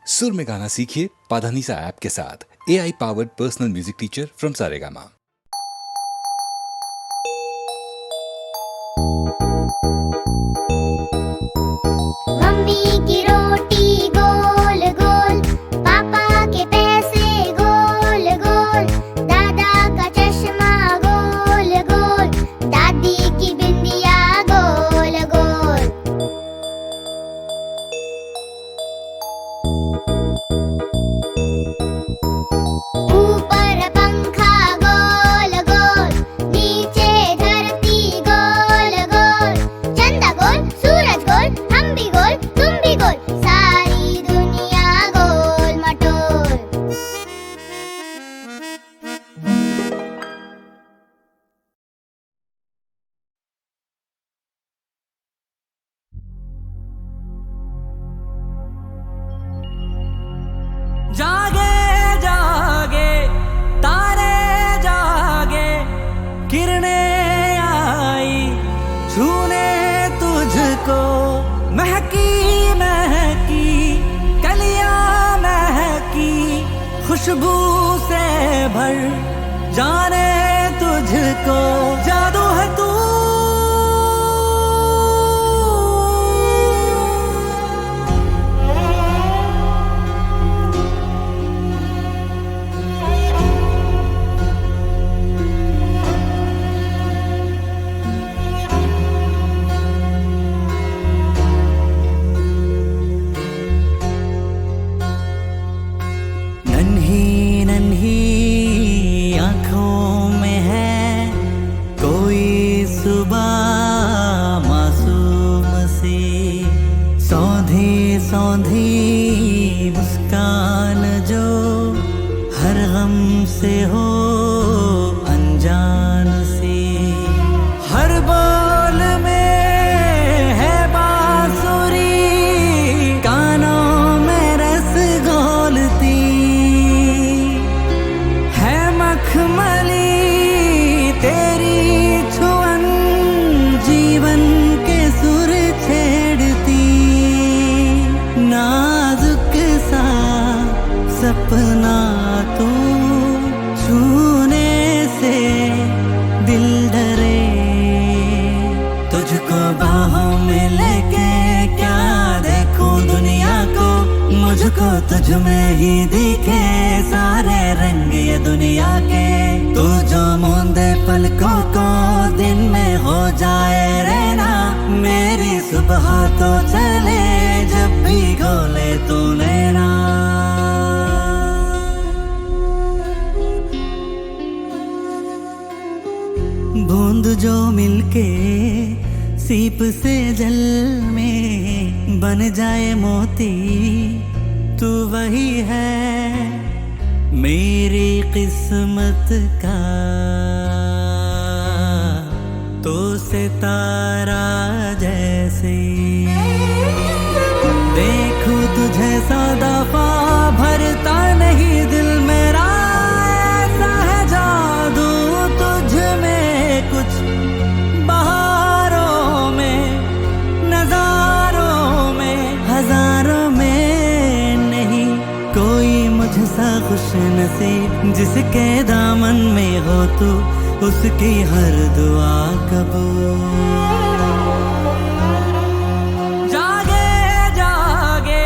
सुर में गाना सीखिए पाधानीसा ऐप के साथ। AI powered personal music teacher from Saregama. Mummy की रोटी गोल गोल, पापा के पैसे गोल गोल, दादा का चश्मा गोल गोल, दादी की बिंदिया गोल गोल। ऊपर पंखा गोल गोल, नीचे धरती गोल गोल, चंदा गोल, सूरज गोल, हम भी गोल, तुम भी गोल, सारी दुनिया गोल मटोल। जागे जागे तारे जागे, किरणें आई छूने तुझको, महकी महकी कलियां महकी, खुशबू से भर जाने तुझको, जादू है तू। नन्ही नन्ही आँखों में है कोई सुबह मासूम सी, सौंधी सौंधी मुस्कान जो हर गम से हो अनजान सी, हर बोल में है बांसुरी, कानों में रस घोलती है, मखमली तेरी छुअन जीवन के सुर छेड़ती, नाजुक सा सपना तू, छूने से दिल डरे, तुझको बाहों में लेके क्या देखूं दुनिया को, मुझको तुझ में ही दिखे सारे रंग ये दुनिया के, तू जो मूंदे पलकों को दिन में हो जाए रहना, मेरी सुबह तो चले जब भी गोले तू लेना। बूंद जो मिलके सीप से जल में बन जाए मोती, तू वही है मेरी किस्मत का, तो सितारा जैसे देखूं तुझे सौ दफा भरता नहीं दिल मेरा, ऐसा है जादू तुझ में कुछ बहारों में, नजारों में, हजारों में नहीं कोई मुझसा खुश नसीब, जिसके दामन में हो तू उसकी हर दुआ कबूल। जागे जागे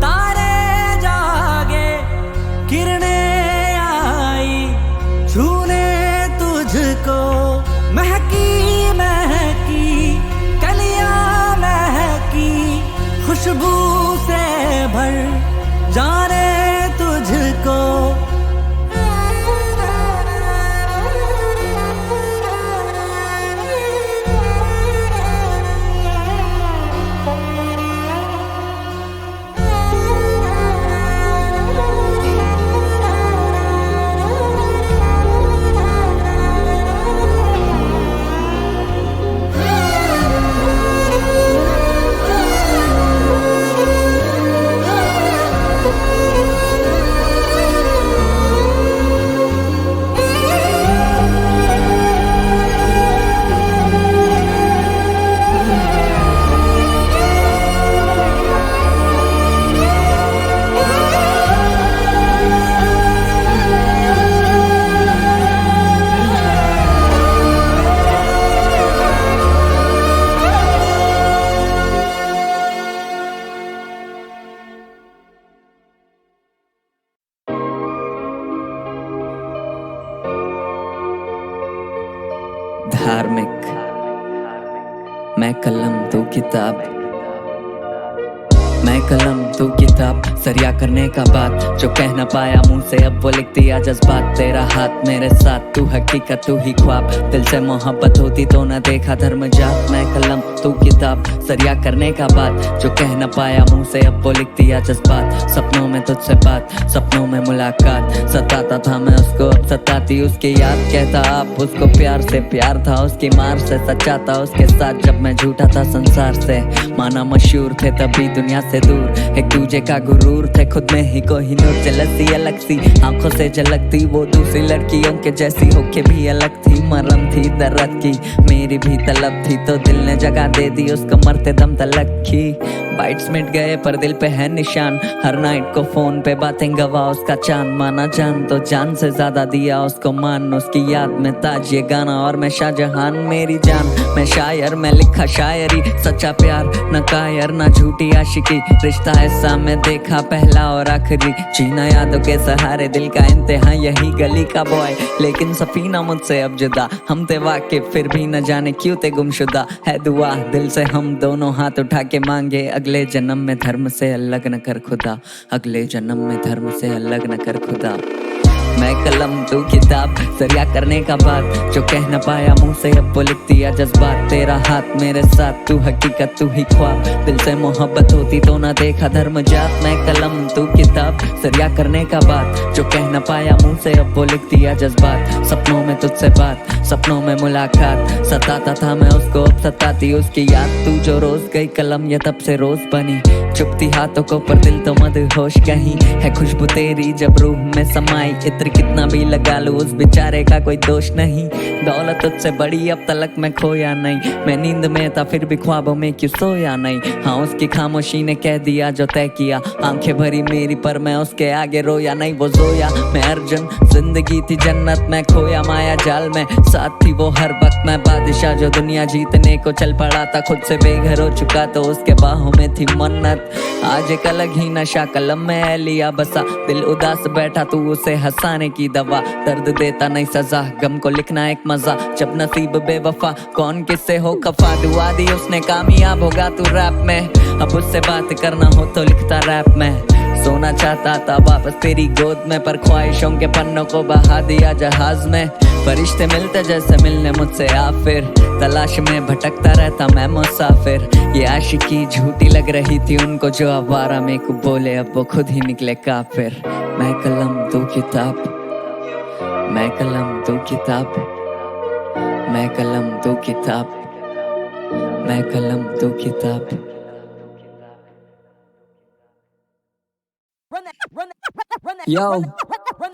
तारे जागे, किरणें आई छूने तुझको, महकी महकी कलियां महकी, खुशबू से भर जाने तुझको। धार्मिक, मैं कलम तू किताब, मैं कलम तू किताब, सरिया करने का बात जो कह न पाया मुंह से अब वो लिख दिया जज्बात। तेरा हाथ मेरे साथ, तू हकीकत तू ही ख्वाब, दिल से मोहब्बत होती तो न देखा धर्म जात। मैं कलम तू किताब, सरिया करने का बात जो कह न पाया मुंह से अब वो लिख दिया जज्बात। सपनों में तुझसे बात, सपनों में मुलाकात, सताता था मैं उसको अब सताती उसकी याद। कहता आप उसको प्यार से, प्यार था उसकी मार से, सच्चा था उसके साथ जब मैं झूठा था संसार से। माना मशहूर थे तभी दुनिया से दूर, एक दूजे का गुरूर थे खुद में ही कोहिनूर। जलसी अलग सी आंखों से झलकती, वो दूसरी लड़कियों के जैसी होके भी अलग थी। मरम थी दर्द की, मेरी भी तलब थी तो दिल ने जगह दे दी उसको मरते दम तलक की। बाइट्स मिट गए पर दिल पे है निशान, हर नाइट को फोन पे बातें गवा उसका चांद। माना जान तो जान से ज्यादा दिया उसको मान, उसकी याद में ताज ये गाना और मैं शाहजहान। मेरी जान मैं शायर, मैं लिखा शायरी, सच्चा प्यार न कायर न झूठी आशिकी। रिश्ता ऐसा मैं देखा पहला और आखिरी, जीना यादों के सहारे दिल का इंतहा यही गली का बॉय। लेकिन सफीना मुझसे अब जुदा, हम थे वाकिफ फिर भी न जाने क्यों थे गुमशुदा। है दुआ दिल से हम दोनों हाथ उठा के मांगे, अगले जन्म में धर्म से अलग न कर खुदा, अगले जन्म में धर्म से अलग न कर खुदा। मैं कलम तू किताब, सरिया करने का बात जो कह न पाया मुंह से अब वो लिख दिया जज्बात। तेरा हाथ मेरे साथ, तू हकीकत तू ही ख्वाब, दिल से मोहब्बत होती तो ना देखा धर्म जात। मैं कलम तू किताब, सरिया करने का बात जो कह न पाया मुंह से अब वो लिख दिया जज्बात। सपनों में तुझसे बात, सपनों में मुलाकात, सताता था मैं उसको अब सताती उसकी याद। तू जो रोज गई कलम ये तब से रोज बनी, चुपती हाथों को पर दिल तो मदहोश कहीं। है खुशबू तेरी जब रूह में समाई, इत्र कितना भी लगा लूं उस बेचारे का कोई दोष नहीं। दौलत तुझसे बड़ी अब तलक मैं खोया नहीं, मैं नींद में था फिर भी ख्वाबों में क्यों सोया नहीं। हाँ उसकी खामोशी ने कह दिया जो तय किया, आंखें भरी मेरी पर मैं उसके आगे रोया नहीं। वो जोया मैं अर्जुन, जिंदगी थी जन्नत मैं खोया माया जाल में, साथ थी वो हर वक्त मैं बादशाह जो दुनिया जीतने को चल पड़ा था। खुद से बेघर हो चुका तो उसके बाहों में थी मन्नत। आज एक अलग ही नशा कलम में लिया बसा, दिल उदास बैठा तू उसे हंसाने की दवा। दर्द देता नहीं सजा, गम को लिखना एक मजा, जब नसीब बेवफा कौन किससे हो खफा। दुआ दी उसने कामयाब होगा तू रैप में, अब उससे बात करना हो तो लिखता रैप में। सोना चाहता था वापस तेरी गोद में, पर ख्वाहिशों के पन्नों को बहा दिया जहाज में। फरिश्ते मिलते जैसे मिलने मुझसे आ, फिर तलाश में भटकता रहता मैं मुसाफिर। ये आशिकी झूठी लग रही थी उनको जो आवारा में को बोले, अब वो खुद ही निकले काफिर। मैं कलम तू किताब, मैं कलम तू किताब, मैं कलम तू किताब, मैं कलम तू किताब। Yo,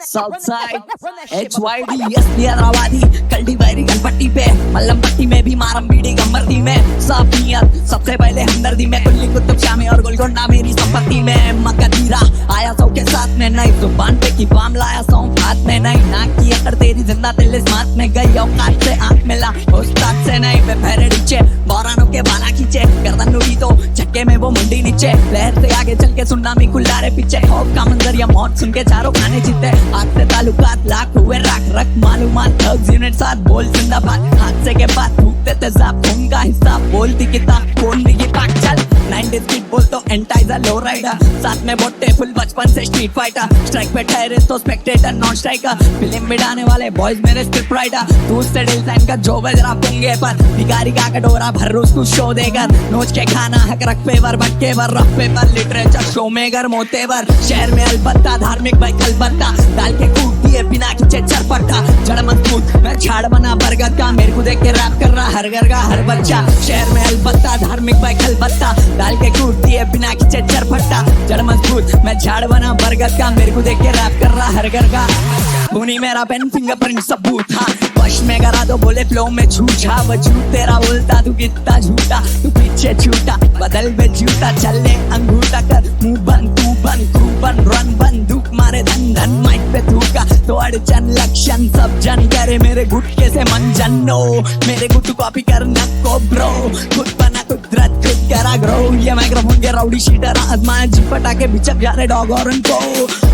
Southside, HYD, असली हैदराबादी, कल्टीवेरी गनपट्टी पे, मल्लम पट्टी में भी मारम बीड़ी गम्बरती में। साफ नियत सबसे पहले हमदर्दी में, कुल्ली कुतुब शाह में और गोलकोंडा मेरी संपत्ति में। मकदीरा आया सौ के साथ में, नई जुबान पे की पाम लाया सौंफ हाथ में, नई नाक की अकर तेरी जिंदा दिल इस मात में गई। औकात से आंख मिला उस्ताद से नहीं, वे फेरे नीचे बौरानों के बाला खींचे, गर्दन उड़ी तो झटके में वो मुंडी नीचे। लहर से आगे चल के सुनामी कुल्लारे पीछे, खौफ का मंजर या मौत सुन के चारों खाने जीते। हाथ से ताल्लुकात लाख हुए राख रख मालूमात, थग्स यूनिट साथ बोल जिंदाबाद। हादसे के बाद फूकते थे जाप, खून का हिसाब बोलती किताब कौन नहीं पाक। चल 90s की बोल तो एंटाइजर लो राइडर, साथ में बोटे फुल बचपन से स्ट्रीट फाइटर। स्ट्राइक पे ठहरे तो स्पेक्टेटर नॉन स्ट्राइकर, फिल्म बिड़ाने वाले बॉयज मेरे स्क्रिप्ट राइटर। तू उससे दिल साइन का जो बजरा पुंगे पर, भिखारी का कटोरा भर रोज तू शो देकर। नोच के खाना हक रख पेवर भटके पर, रफ पेपर लिटरेचर शो में गर मोतेवर। शहर में अलबत्ता धार्मिक भाई कलबत्ता, डाल के कूद दिए बिना खींचे चरपट्टा। जड़ मजबूत मैं झाड़ बना बरगद का, मेरे को देख के रैप कर रहा हर घर का हर बच्चा। शहर में अलबत्ता धार्मिक भाई कलबत्ता, डाल के कूद दिए बिना खींचे चरपट्टा। जड़ मजबूत मैं झाड़ बना बरगद का, मेरे को देख के रैप कर रहा हर घर का। खूनी मेरा पेन फिंगरप्रिंट सबूत, हाँ वश में करा तो बोले फ्लो में झूठा। वजूद तेरा बोलता तू कितना झूठा, तू पीछे छूटा बदल में झूठा। चलने अंगूठा कर मुंह बंद तू बंद, तू बन रन बंदूक मारे धन धन। माइक पे थूका तो अड़चन लक्षण सब जन करे, मेरे गुटके से मंजन नो। मेरे गुट कॉपी करना को ब्रो, खुद बना कुदरत खुद करा ग्रो, ये माइक्रोफोन के राउडी शीटर आजमाए जिप पटाके बिचक जा रहे डॉग और उनको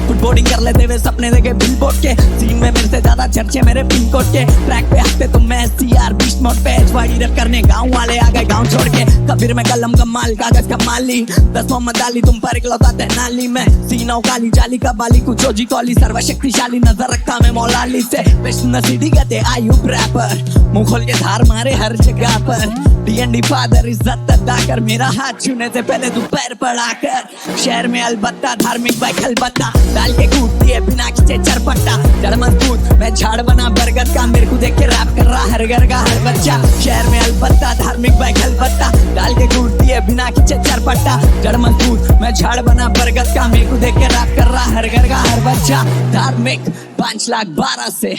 फुटबोर्डिंग कर लेते हुए सपने देखे बिलबोर्ड के सीन में मेरे से ज्यादा चर्चे मेरे पिन कोड के ट्रैक पे हफ्ते तुम मैं सीआर बीस्ट मोड पे एचवाईडी रैप करने गांव वाले आ गए गांव छोड़ के कबीर में कलम कमाल कागज कमाली 10 मोहम्मद अली तुम पर इकलौता तेनाली में सीना काली जाली का बाली कुछ ओजी कॉली सर्वशक्तिशाली नजर रखा मैं मौलाली से विष्णु सीधी गते आयुब रैपर मुंह खोल के धार मारे हर जगह पर डीएनडी फादर इज्जत अदा कर मेरा हाथ छूने से पहले तू पैर पड़ाकर शहर में अलबत्ता धार्मिक बाइक अलबत्ता डाल के कूदती है बिना खींचे चरपट्टा जड़ मजबूत मैं झाड़ बना बरगद का मेरे को देख के रैप कर रहा हर घर का हर बच्चा शहर में अलबत्ता धार्मिक बाइक अलबत्ता डाल के कूदती है बिना खींचे चरपट्टा जड़ मजबूत मैं झाड़ बना बरगद का मेरे को देख के रैप कर रहा हर घर का हर बच्चा धार्मिक 5,12,000 से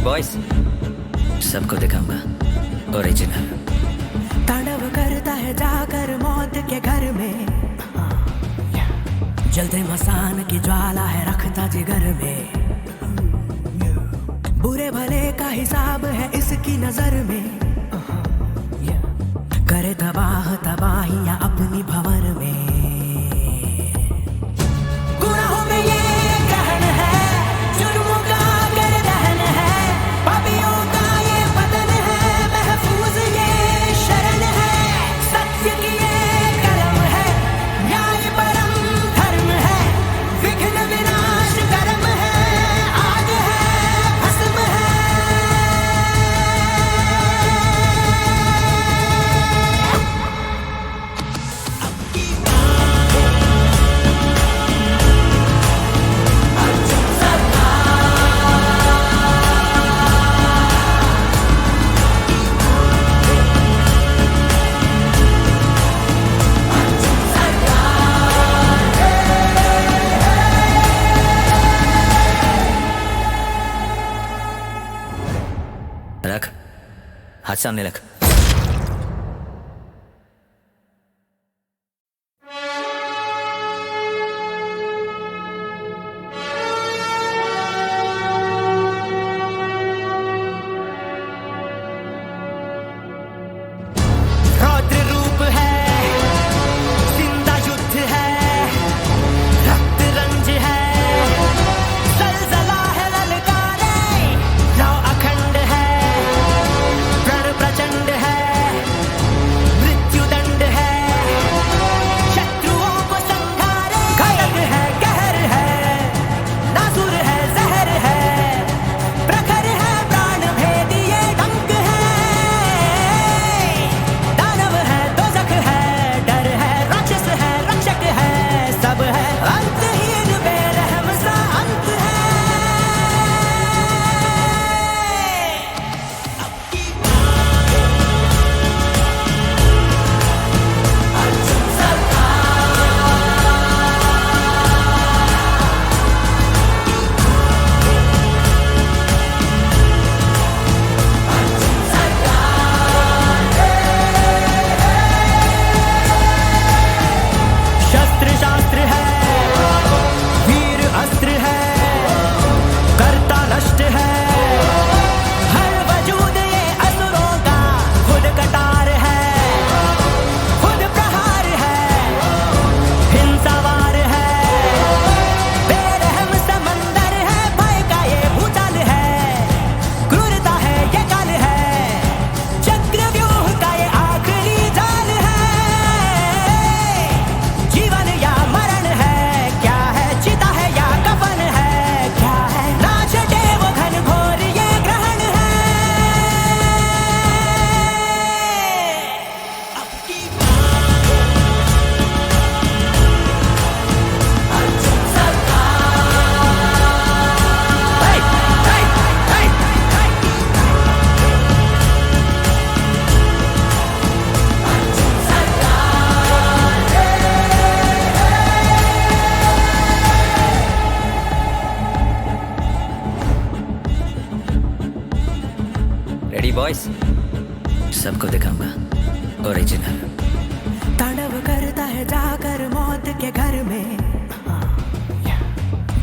बॉयज सबको दिखाऊंगा ओरिजिनल तांडव करता है जाकर मौत के घर में जलते मसान की ज्वाला है रखता जिगर में बुरे भले का हिसाब है इसकी नजर में करे तबाह तबाहियां अपनी भंवर में गुनाहों में ये ग्रहण है जुर्मों का गर्दहन है पापियों का ये पतन है महफूज ये शरण है सत्य की ये कलम है न्याय परम धर्म है विघ्न विनाश कर्म है आग है भस्म है रख हाथ सामने रख रौद्र रूप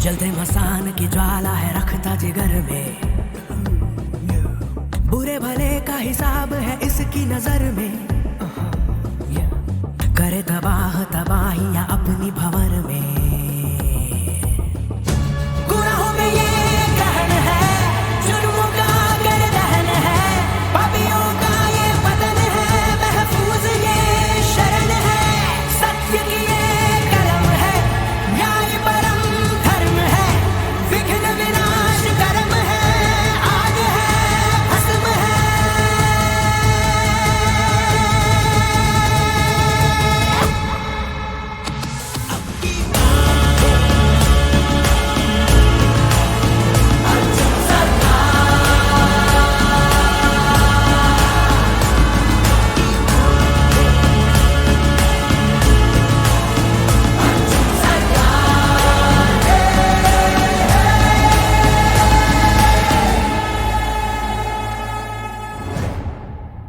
जलते मसान की ज्वाला है रखता जिगर में, बुरे भले का हिसाब है इसकी नजर में, करे तबाह तबाहियां अपनी भंवर में। गुनाहों में ये गहन है, जुर्मों का अगर दहन है, पापियों का ये पतन है, महफूज ये शरण है, सत्य की ये कलम है, न्याय परम धर्म है, विघ्न विनाश कर्म है, आग है भस्म है।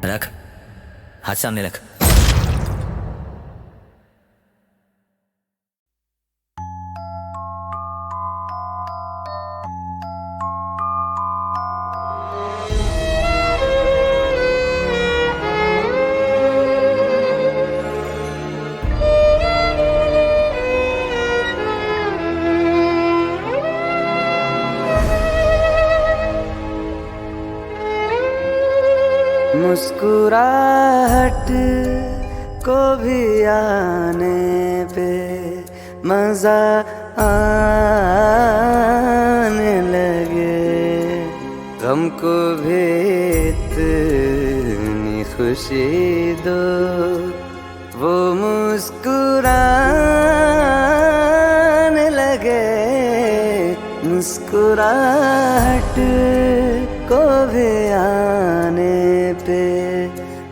रख, हाथ सामने रख। मुस्कुराहट को भी आने पे मजा आने लगे, गम को भी इतनी खुशी दो, वो मुस्कुराने लगे। मुस्कुराहट को भी आने पे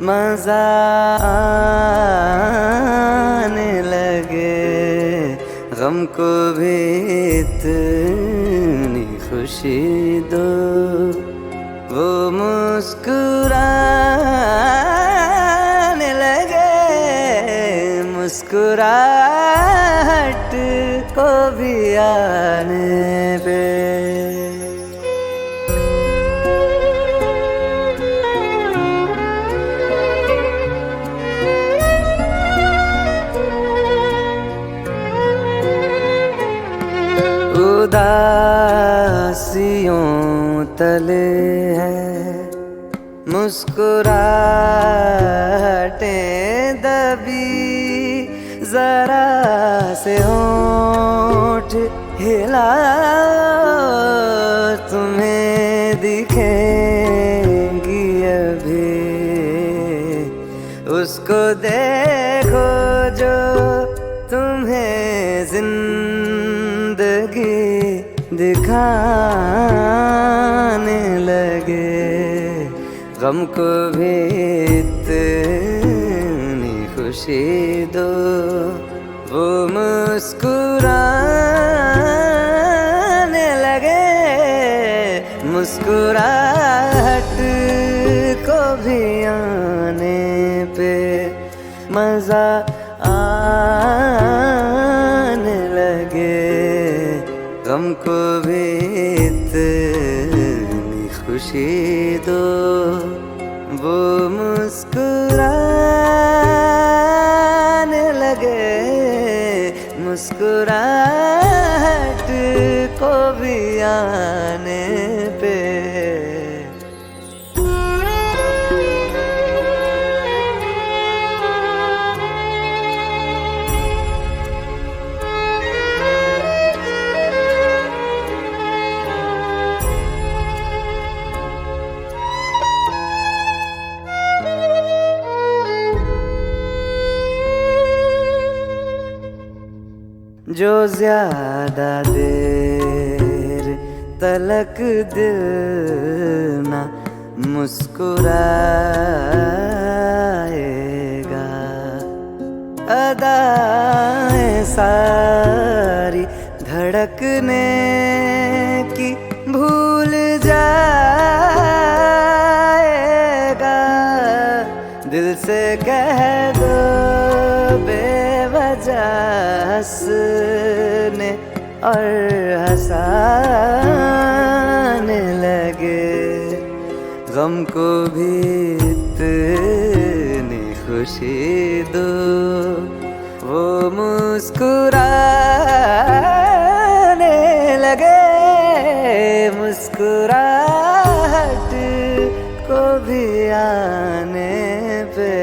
मजा आने लगे, गम को भी इतनी खुशी दो, वो मुस्कुराने लगे। मुस्कुराहट को भी आने पे उदासियों तले है मुस्कुराहटें दबी, जरा से होंठ हिलाओ, तुम्हें दिखेंगी अभी, उसको देखो जो तुम्हें जिंदगी दिखाने लगे, गम को भी इतनी खुशी दो, वो मुस्कुराने लगे। मुस्कुराहट को भी आने पे मजा आने लगे, गम को भी इतनी खुशी दो, वो मुस्कुराने लगे। मुस्कुराहट को भी आने पे जो ज्यादा देर तलक दिल ना मुस्कुराएगा, अदाएं सारी धड़कने की भूल जाएगा, दिल से कह दो बेवजह हंसने और हंसाने लगे। गम को भी इतनी खुशी दो, वो मुस्कुराने लगे। मुस्कुराहट को भी आने पे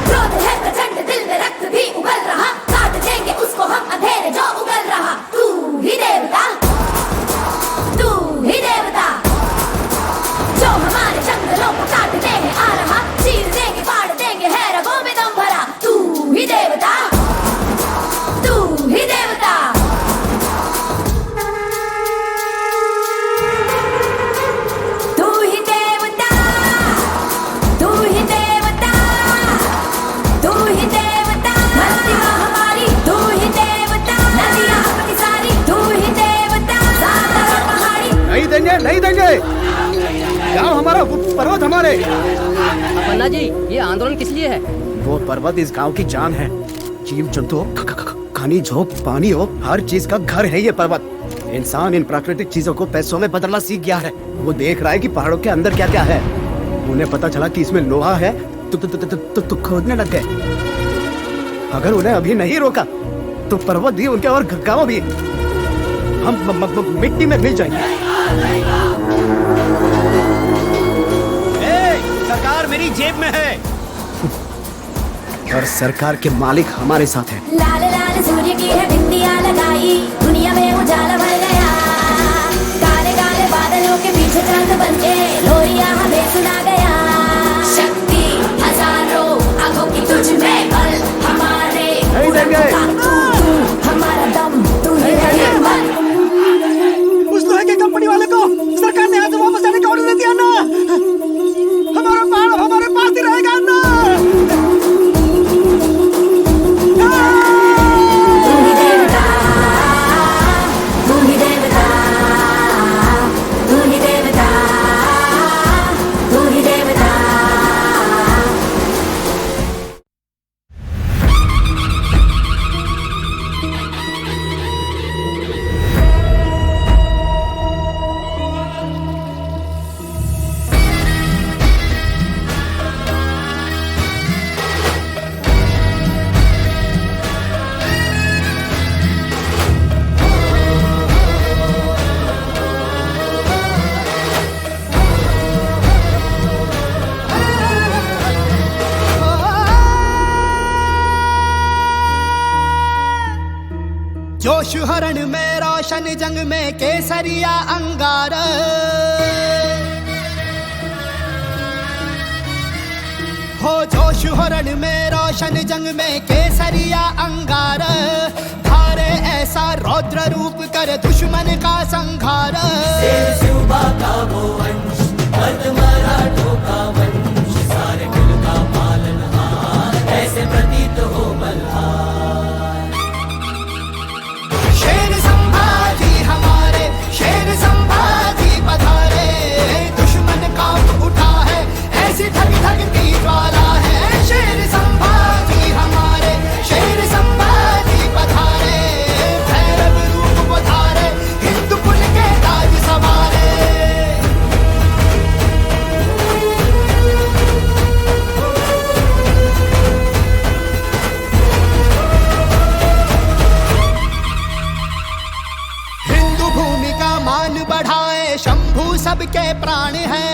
क्रोध है प्रचंड, दिल में रक्त भी उबल रहा, काट देंगे उसको हम अंधेरे जो उगल रहा। तू ही देवता, तू ही देवता, जो हमारे जंगलों को काटने है आ रहा। चीर देंगे, फाड़ देंगे, है रगों में दम भरा। तू ही देवता, तू ही देवता। तू ही देवता, तू ही देवता, तू ही देवता। मस्तियाँ हमारी, तू ही देवता। नदियाँ अपनी सारी, तू ही देवता। सागर और पहाड़ी, नहीं देंगे, नहीं देंगे। गाँव हमारा, वो पर्वत हमारे। पन्ना जी, ये आंदोलन किस लिए है? वो पर्वत इस गांव की जान है। जीव जंतु हो, खनिज हो, पानी हो, हर चीज का घर है ये पर्वत। इंसान इन प्राकृतिक चीजों को पैसों में बदलना सीख गया है। वो देख रहा है कि पहाड़ों के अंदर क्या क्या है। उन्हें पता चला कि इसमें लोहा है तो खोदने लग गए। अगर उन्हें अभी नहीं रोका तो पर्वत भी उनके और गाँव भी हम मिट्टी में मिल जाएंगे। सरकार मेरी जेब में है और सरकार के मालिक हमारे साथ हैं। लाल लाल सूर्य की है बिंदिया लगाई, दुनिया में उजाला भर गया। काले काले बादलों के पीछे चांद बन के लोरिया हमें सुना गया। शक्ति हजारों आंखों की तुझ में बल, हमारे नहीं देंगे। तू हमारा दम, तू ही हिम्मत। उस लोहे की कंपनी वाले को सरकार ने आज वापस आने का ऑर्डर दिया ना। हमारा पहाड़ हमारे पास ही रहेगा ना। तू ही देवता, तू ही देवता, तू ही देवता, तू ही देवता। जोश हरण में रोशन जंग में केसरिया अंगार। हो जोश हरण में रोशन जंग में केसरिया अंगार। धारे ऐसा रौद्र रूप कर दुश्मन का संघार। शिवबा का वो वंश, मर्द मराठों का वंश, सारे कुल का पालनहार, ऐसे प्रतीत हो बलहार। शेर संभाजी हमारे, शेर संभाजी पधारे। दुश्मन कांप उठा है, ऐसी धक धकती ज्वाला है। शेर संभाजी हमारे, शेर संभाजी पधारे। भैरव रूप वो धारे, हिंदू कुल के ताज सवारे। हिंदू भूमि का मान बढ़ाए, शंभू सबके प्राण है।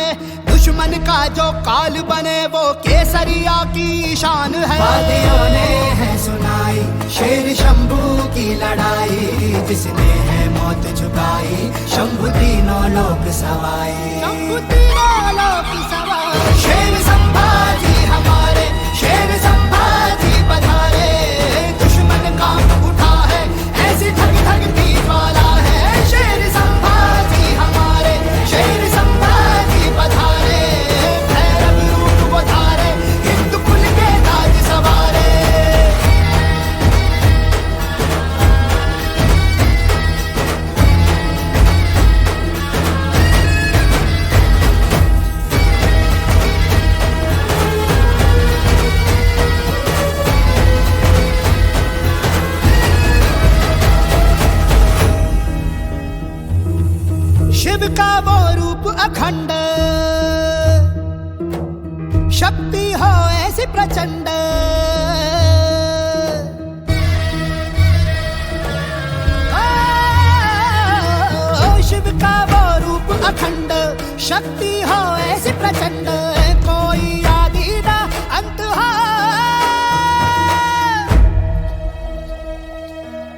दुश्मन का जो काल बने वो केसरिया की शान है। वादियों ने है सुनाई शेर शंभू की लड़ाई, जिसने है मौत झुकाई शंभू तीनों लोक सवाई। शंभू तीनों लोक सवाई। शेर संभाजी हमारे, शेर संभाजी पधारे। दुश्मन कांप उठा है, ऐसी धक धकती ज्वाला है। शेर संभाजी हमारे, शेर संभाजी पधारे। भैरव रूप वो धारे, हिंदू कुल के ताज सवारे। शिव का वो रूप अखंड, शक्ति हो ऐसी प्रचंड, शिव का वो रूप अखंड, शक्ति हो ऐसी प्रचंड, कोई आदि ना अंत हो।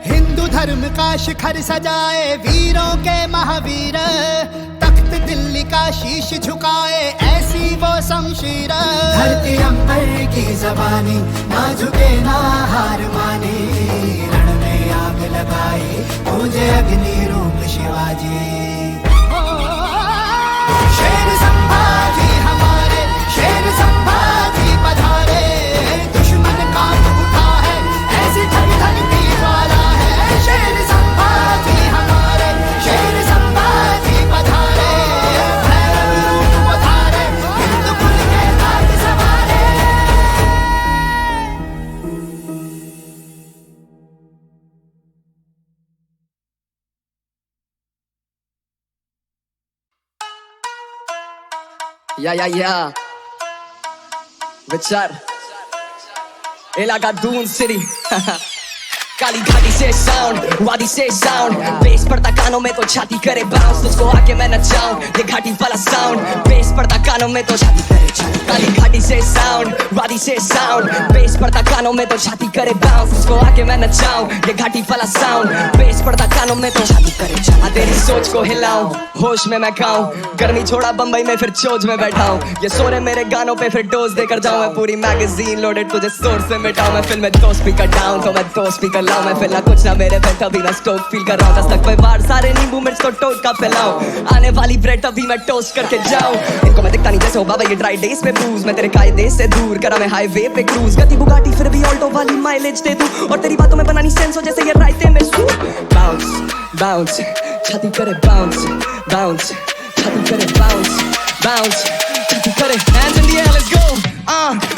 हिंदू धर्म का शिखर सजाए वीरों के महावीर, तख्त दिल्ली का शीश झुकाए ऐसी वो शमशीर। धरती अंबर की जबानी ना झुके ना हार मानी, रण में आग लगाई मुझे अग्नि रूप शिवाजी। शेर संभाजी हमारे, शेर संभाजी पधारे, दुश्मन कांप उठा है ऐसी धरती वाला है। शेर संभाजी हमारे, शेर संभाजी पधारे, भैरव रूप पधारे, हिंदू कुल के ताज सवारे। Yeah. विचार इलाका दून सिटी काली घाटी से साउंड, वादी से साउंड, बेस पड़ता कानों में तो छाती करे बाउंस, तुझको आके मैं नचाऊं ये घाटी वाला साउंड। बेस पड़ता कानों में तो छाती करे छाती, काली घाटी से साउंड, वादी से साउंड, बेस पड़ता कानों में तो छाती करे बाउंस, तुझको आके मैं नचाऊं ये घाटी वाला साउंड। बेस पड़ता कानों में तो छाती करे छाती, तेरी सोच को हिलाऊं होश में मैं खाऊं, गर्मी छोड़ा बम्बई में फिर चोज में बैठा हूं, ये सोरे मेरे गानों पे फिर डोज देकर जाऊं मैं, पूरी मैगजीन लोडेड तुझे सोर्स से मिटाऊं मैं, फिल्म में दो स्पीकर डाउन तो मैं दो स्पीकर लाऊं मैं, फिलहाल कुछ ना मेरे पे तभी मैं स्टोक फील कर रहा हूं, दस्तक पे बाढ़ सारे नींबू मिर्च तो टोट का फैलाऊं, आने वाली ब्रेड अभी मैं टोस्ट करके जाऊं, इनको मैं दिखता नहीं जैसे हो बाबा ये ड्राई डेज पे ब्लूज, मैं तेरे कायदे से दूर करा मैं हाईवे पे क्रूज, गति बुगाटी फिर भी ऑल्टो वाली माइलेज दे दूं, और तेरी बातों में बनानी सेंस हो जैसे ये रायते में सूप। बाउंस बाउंस छाती करे बाउंस बाउंस, छाती करे बाउंस बाउंस, छाती करे hands in the air let's go।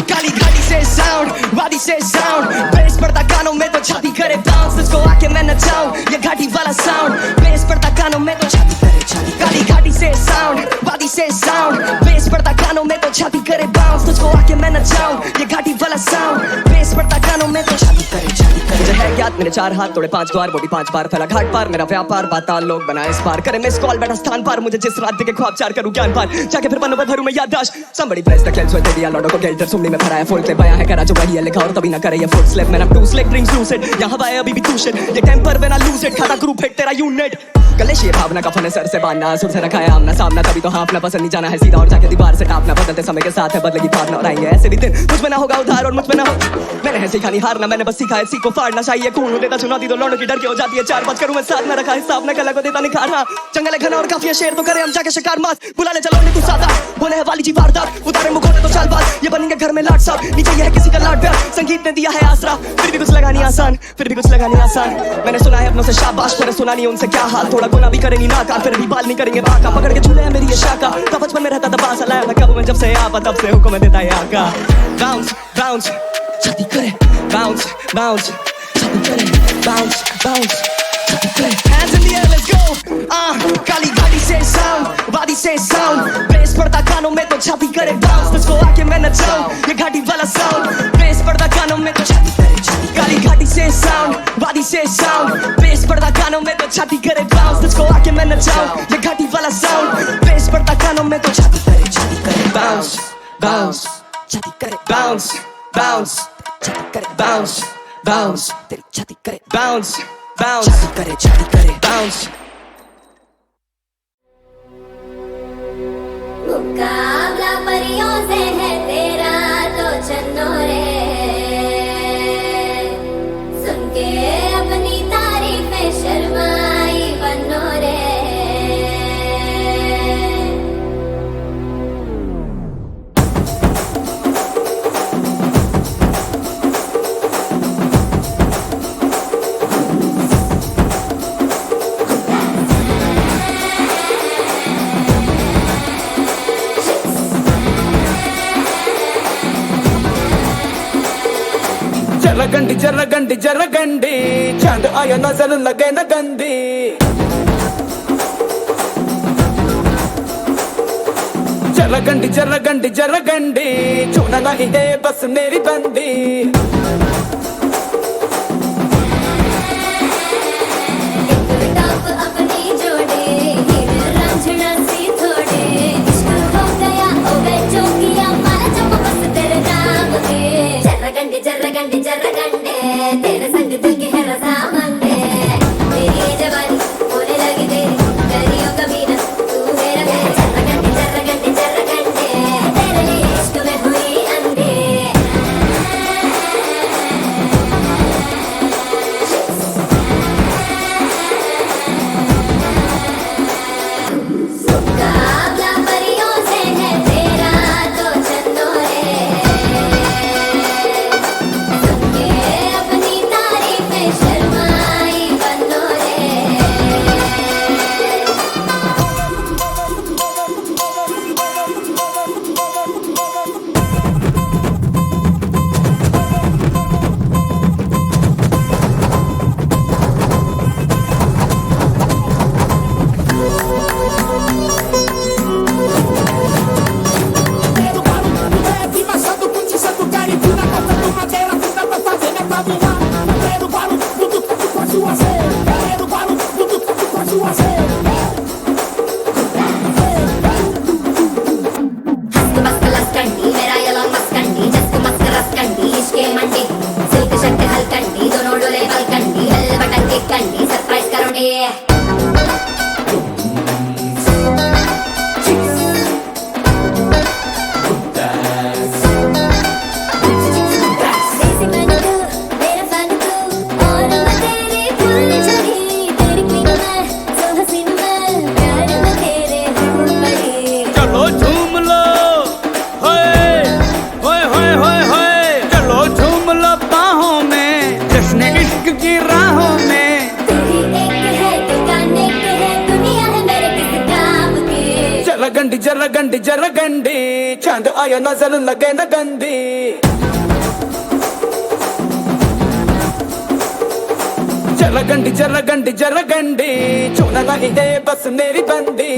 काली घाटी से साउंड, वादी से साउंड, बेस पड़ता कानों में तो छाती करे बाउंस, तुझको आके मैं नचाऊं ये घाटी वाला साउंड। बेस पड़ता कानों में तो छाती करे छाती, काली घाटी से साउंड, वादी से साउंड, बेस पड़ता कानों में तो छाती करे बाउंस, तुझको आके मैं नचाऊं ये घाटी वाला साउंड। बेस पड़ता कानों में तो छाती करे छाती करे, मुझे है ज्ञात मेरे 4 हाथ तोड़े 5 द्वार, बॉडी 5 बार फैला घाट पार, मेरा व्यापार बाता लोग बनाए इस पार, करे मिस कॉल बैठा स्थान पार, मुझे जिस रात के ख्वाब चार करूं ज्ञान पार, जाके फिर बनूं भरूं मैं याददाश्त। somebody press the cleanse with the लॉडो को गेल्टर सुमनी में भरा है फुल क्लिप, आया है करा जो वही है लिखा और तभी ना करे ये फुल स्लिप, मैंने two slip drinks lose it, यहाँ हवा है अभी भी तू शिट, ये temper when I lose it, खाता ग्रुप हिट तेरा यूनिट, कलेश ये भावना का फन सर से बांधना, सुर से रखा है आमना सामना, तभी तो हाँफना पसंद नहीं जाना है सीधा और जाके दीवार से टापना, बदलते समय के साथ है बदलेगी भावना, और आएंगे ऐसे भी दिन मुझ में ना होगा उधार और मुझ में ना हो, मैंने है सीखा नहीं हारना, मैंने बस सीखा है सीखो फाड़ना, चाहिए खून देता चुनौती तो लौटों की डर के हो जाती है 4 5 करूं मैं साथ में रखा हिसाब न कला को देता निखारना, जंगल है घना और काफी है शेर तो करे हम जाके शिकार मास, बुला ले चलो नहीं तू सादा होने है वाली जी वारदात, उतारे मुखोटे तो चाल बात, ये बनेंगे घर में लाट साहब, नीचे ये है किसी का लाट प्यार, संगीत ने दिया है आसरा, फिर भी कुछ लगा नहीं आसान, फिर भी कुछ लगा नहीं आसान, मैंने सुना है अपनों से शाबाश पर सुना नहीं उनसे क्या हाल, थोड़ा गुना भी करेंगी नाका फिर भी बाल नहीं करेंगे बाका, पकड़ के झूले है मेरी ये शाखा, तब बचपन में रहता था बासा लाया मैं कब मैं जब से आपा तब से हुक्म देता है आका, बाउंस बाउंस छाती करे बाउंस बाउंस, छाती करे बाउंस बाउंस, छाती करे hands in the air let's go। काली घाटी से साउंड, वादी से साउंड, बेस पड़ता कानों में तो छाती करे बाउंस, तुझको आके मैं नचाऊं ये घाटी वाला साउंड। बेस पड़ता कानों में तो छाती करे छाती, काली घाटी से साउंड, वादी से साउंड, बेस पड़ता कानों में तो छाती करे बाउंस, तुझको आके मैं नचाऊं ये घाटी वाला साउंड। बेस पड़ता कानों में तो छाती करे बाउंस बाउंस, छाती करे बाउंस बाउंस, छाती करे बाउंस बाउंस, तेरी छाती करे बाउंस बाउंस, छाती करे बाउंस। मुकाबला परियों से है तेरा तो चन्नो रे, सुन के अपनी तारीफें शर्माई बनो रे। जरगंडी जरगंडी जरगंडी, चांद आया नजर लगे न गंदी, जरगंडी छूना नहीं है बस मेरी बंदी टॉप अपनी जोड़े हीरे रांझना सी थोड़े इश्क हो गया ओ गए चौकिया मारा जब बस तेरे नाम के जरगंडी जरगंडी जरगंडे तेरे संग दिल की है रज़ामंदे तेरी ये जवानी होने लगी तेरी करियो कभी ना तू मेरा है जरगंडी जरगंडी जरगंडे तेरे लिए इश्क में हुई अंधे मुकाबला परियों से है तेरा तो चंदो रे सुन के अपनी तारीफें शर्माई बंदो रे Quero barulho leve, maçã do curtiçando caripina, corta do madeira, funda pra fazer minha caminhar. Quero barulho do toque com a sua cera. Quero barulho do toque com a sua cera. हस्त बस्त लस्कंडी मेरा ये long मस्कंडी just मस्त रसकंडी इश्के मंडी silk shirt हलकंडी दोनों डोले बलकंडी bell button की कंडी surprise करूंगी देसी मैनू तू मेरा फैन तू और मैं तेरी फुल झड़ी तेरी क्वीन मैं सो हसीन मैं प्यार में तेरे हूँ बड़ी चलो झूम लो होए होए होए होए होए चलो झूम लो बाहों में जश्न इश्क की राहों में तेरी एक है दुकान एक है दुनिया है मेरे किस काम की जरगंडी जरगंडी चांद आया नजर लगे न गंदी जरगंडी जरगंडी जरगंडी छूना नहीं है बस मेरी बंदी